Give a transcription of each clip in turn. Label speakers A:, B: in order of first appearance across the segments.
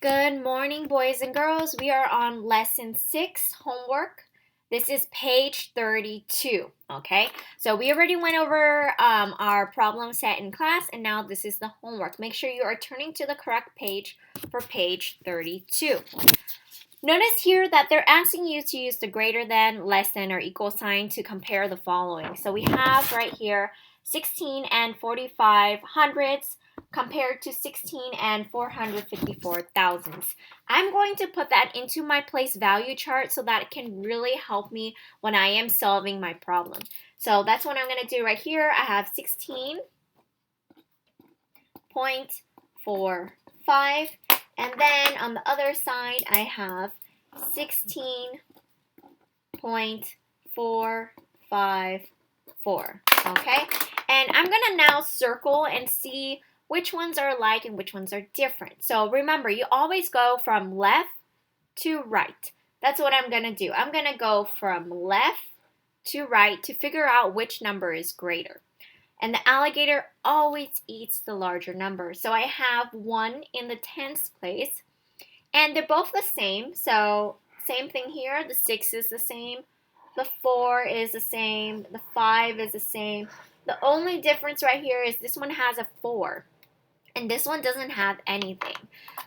A: Good morning, boys and girls. We are on lesson 6 homework. This is page 32. Okay, so we already went over our problem set in class, and now this is the homework. Make sure you are turning to the correct page for page 32. Notice here that they're asking you to use the greater than, less than, or equal sign to compare the following. So we have right here 16 and 45 hundredths compared to 16 and 454 thousandths. I'm going to put that into my place value chart so that it can really help me when I am solving my problem. So that's what I'm going to do right here. I have 16.45, and then on the other side I have 16.454. Okay, and I'm gonna now circle and see which ones are alike and which ones are different. So remember, you always go from left to right. That's what I'm gonna do. I'm gonna go from left to right to figure out which number is greater. And the alligator always eats the larger number. So I have 1 in the tens place, and they're both the same. So same thing here. The 6 is the same. The 4 is the same. The 5 is the same. The only difference right here is this one has a 4. And this one doesn't have anything.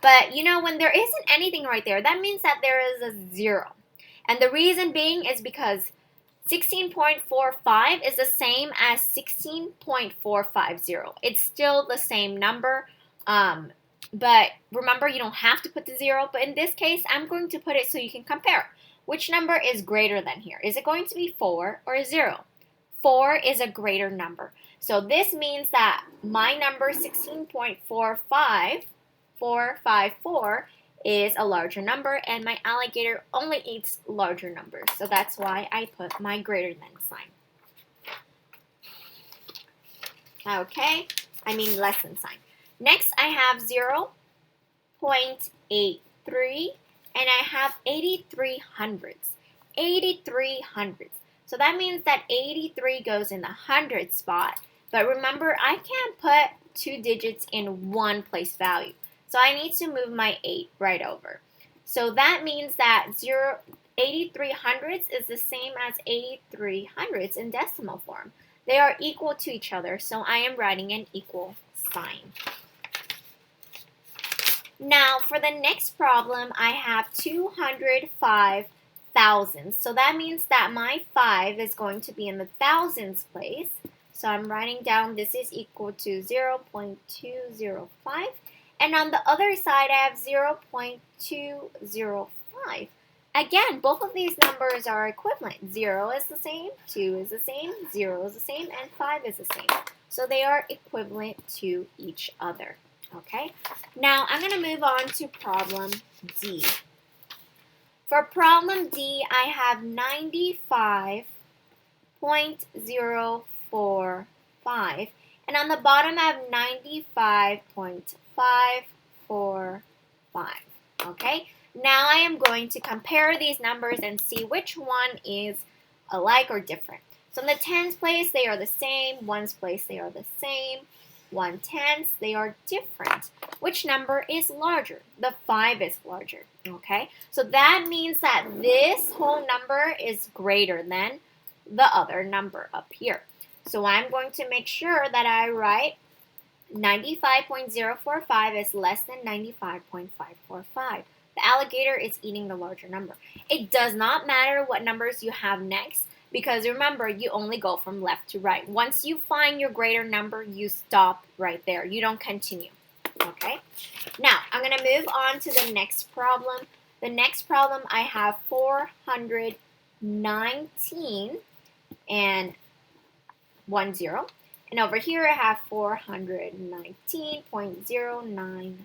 A: But you know, when there isn't anything right there, that means that there is a 0. And the reason being is because 16.45 is the same as 16.450. It's still the same number. But remember, you don't have to put the 0. But in this case, I'm going to put it so you can compare. Which number is greater than here? Is it going to be 4 or 0? 4 is a greater number. So this means that my number 16.45454 is a larger number, and my alligator only eats larger numbers. So that's why I put my greater than sign. Okay, less than sign. Next, I have 0.83, and I have 83 hundredths. 83 hundredths. So that means that 83 goes in the hundred spot. But remember, I can't put 2 digits in one place value. So I need to move my 8 right over. So that means that 83 hundredths is the same as 83 hundredths in decimal form. They are equal to each other, so I am writing an equal sign. Now, for the next problem, I have 205 thousandths. So that means that my 5 is going to be in the thousandths place. So I'm writing down this is equal to 0.205. And on the other side, I have 0.205. Again, both of these numbers are equivalent. 0 is the same, 2 is the same, 0 is the same, and 5 is the same. So they are equivalent to each other. Okay, now I'm going to move on to problem D. For problem D, I have 95.045, and on the bottom I have 95.545. Okay, now I am going to compare these numbers and see which one is alike or different. So in the tens place, they are the same. Ones place, they are the same. 1/10, they are different. Which number is larger? The 5 is larger, okay? So that means that this whole number is greater than the other number up here. So I'm going to make sure that I write 95.045 is less than 95.545. The alligator is eating the larger number. It does not matter what numbers you have next, because remember, you only go from left to right. Once you find your greater number, you stop right there. You don't continue. Okay? Now, I'm going to move on to the next problem. The next problem, I have 419 and 10. And over here, I have 419.099.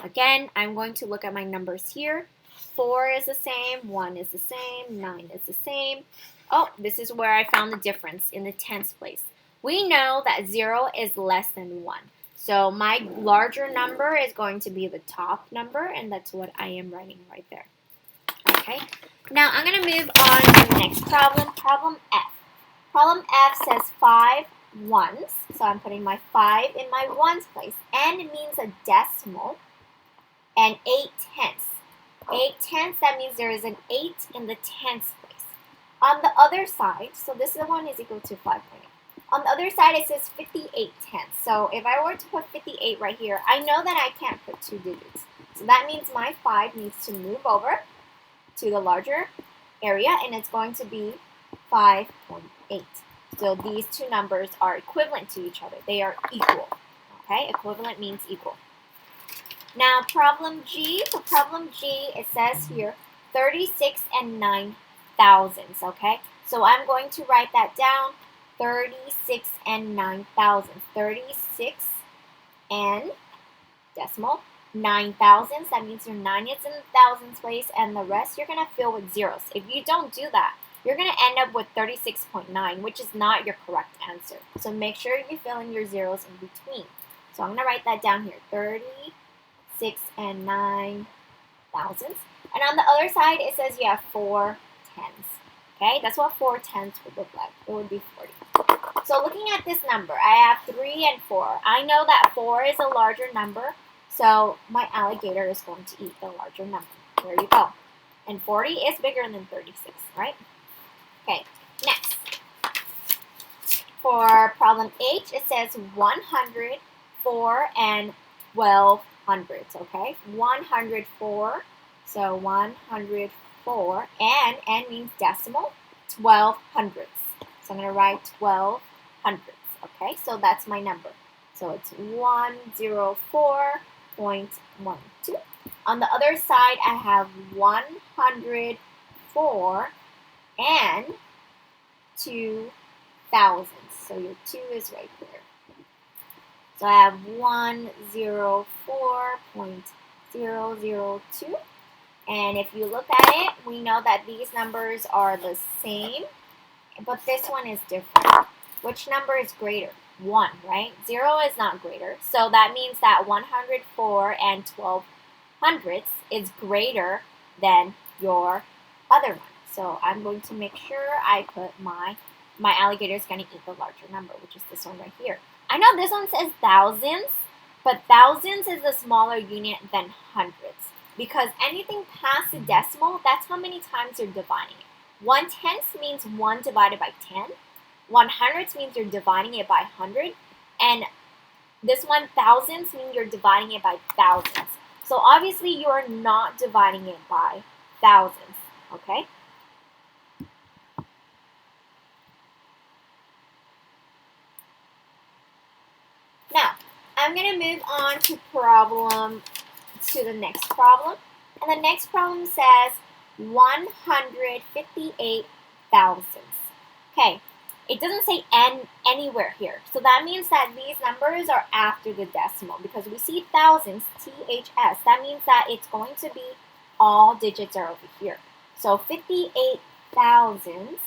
A: Again, I'm going to look at my numbers here. 4 is the same, 1 is the same, 9 is the same. Oh, this is where I found the difference in the tens place. We know that 0 is less than 1. So my larger number is going to be the top number, and that's what I am writing right there. Okay, now I'm going to move on to the next problem, problem F. Problem F says 5 ones, so I'm putting my 5 in my ones place. N means a decimal. and 8/10. 8/10, that means there is an 8 in the tens place. On the other side, so this one is equal to 5.8. On the other side, it says 58/10. So if I were to put 58 right here, I know that I can't put 2 digits. So that means my 5 needs to move over to the larger area, and it's going to be 5.8. So these two numbers are equivalent to each other. They are equal. Okay, equivalent means equal. Now problem G. For problem G, it says here 36 and 9 thousandths. Okay, so I'm going to write that down. 36 and 9 thousandths. 36 and decimal 9 thousandths. That means your 9 is in the thousands place, and the rest you're gonna fill with zeros. If you don't do that, you're gonna end up with 36.9, which is not your correct answer. So make sure you fill in your zeros in between. So I'm gonna write that down here. 36 and 9 thousandths. And on the other side, it says you have 4 tens. Okay, that's what 4 tenths would look like. It would be 40. So looking at this number, I have 3 and 4. I know that 4 is a larger number, so my alligator is going to eat the larger number. There you go. And 40 is bigger than 36, right? Okay, next. For problem H, it says 104 and 12 hundredths, okay? 104, so 104, and N means decimal, 12 hundredths. So I'm going to write 12 hundredths, okay? So that's my number. So it's 104.12. On the other side, I have 104 and 2 thousandths. So your 2 is right there. So I have 104.002. And if you look at it, we know that these numbers are the same, but this one is different. Which number is greater? 1, right? 0 is not greater. So that means that 104 and 12 hundredths is greater than your other one. So I'm going to make sure I put my alligator is going to eat the larger number, which is this one right here. I know this one says thousands, but thousands is a smaller unit than hundreds, because anything past the decimal, that's how many times you're dividing it. 1/10 means 1 divided by 10. 100ths means you're dividing it by 100. And this 1,000ths means you're dividing it by thousands. So obviously you are not dividing it by thousands, okay? Now, I'm going to move on to the next problem. And the next problem says 158 thousandths. Okay, it doesn't say N anywhere here. So that means that these numbers are after the decimal, because we see thousands, THS. That means that it's going to be all digits are over here. So 58 thousandths,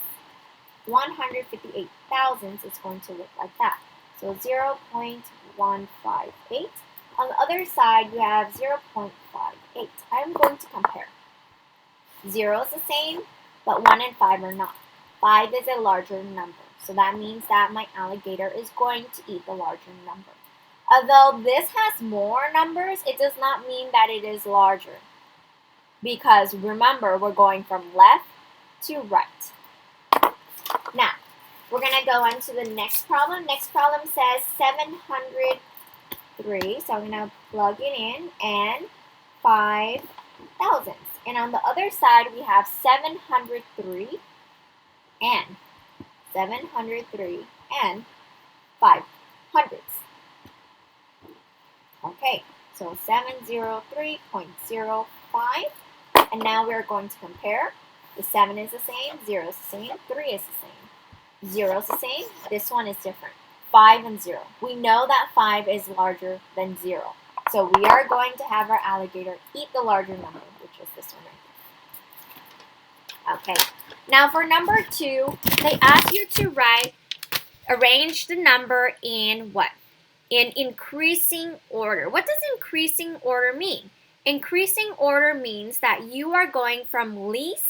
A: 158 thousandths is going to look like that. So 0.158. On the other side, you have 0.58. I'm going to compare. 0 is the same, but 1 and 5 are not. 5 is a larger number. So that means that my alligator is going to eat the larger number. Although this has more numbers, it does not mean that it is larger. Because remember, we're going from left to right. Now, we're going to go on to the next problem. Next problem says 703. So I'm going to plug it in, and 5 thousandths. And on the other side, we have 703 and 703 and 5 hundredths. Okay, so 703.05. And now we're going to compare. The 7 is the same, 0 is the same, 3 is the same. 0 is the same, this one is different. 5 and 0. We know that 5 is larger than 0. So we are going to have our alligator eat the larger number, which is this one right here. Okay, now for number 2, they ask you to arrange the number in what? In increasing order. What does increasing order mean? Increasing order means that you are going from least,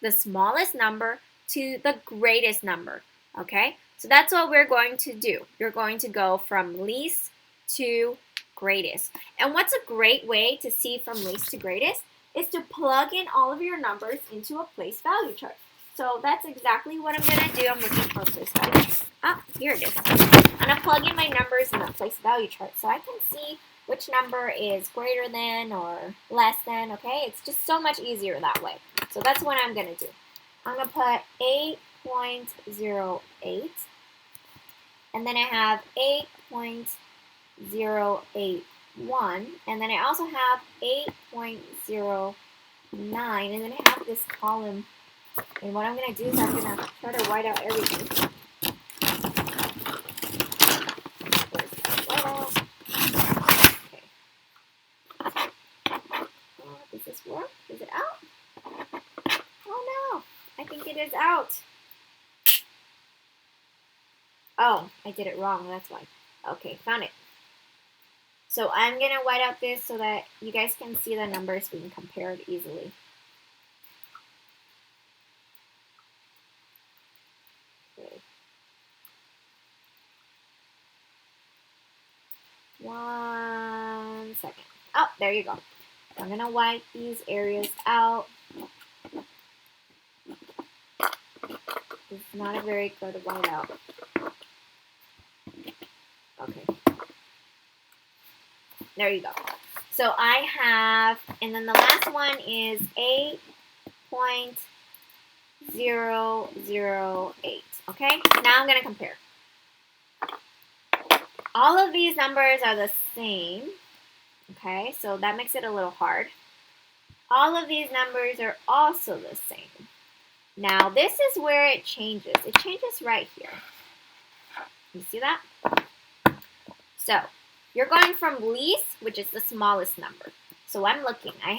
A: the smallest number, to the greatest number. Okay, so that's what we're going to do. You're going to go from least to greatest. And what's a great way to see from least to greatest is to plug in all of your numbers into a place value chart. So that's exactly what I'm going to do. I'm looking for a place value chart. Ah, here it is. I'm going to plug in my numbers in the place value chart so I can see which number is greater than or less than, okay? It's just so much easier that way. So that's what I'm going to do. I'm going to put 8.08, and then I have 8.081, and then I also have 8.09, and then I have this column. And what I'm going to do is I'm going to try to write out everything. Does this work? Is it out? Oh no, I think it is out. Oh, I did it wrong, that's why. Okay, found it. So I'm going to white out this so that you guys can see the numbers. We can compare it easily. Okay. 1 second. Oh, there you go. I'm going to wipe these areas out. This is not a very good whiteout. Okay. There you go. So I have, and then the last one is 8.008. Okay, now I'm going to compare. All of these numbers are the same. Okay, so that makes it a little hard. All of these numbers are also the same. Now this is where it changes. It changes right here. You see that? So you're going from least, which is the smallest number. So I'm looking. I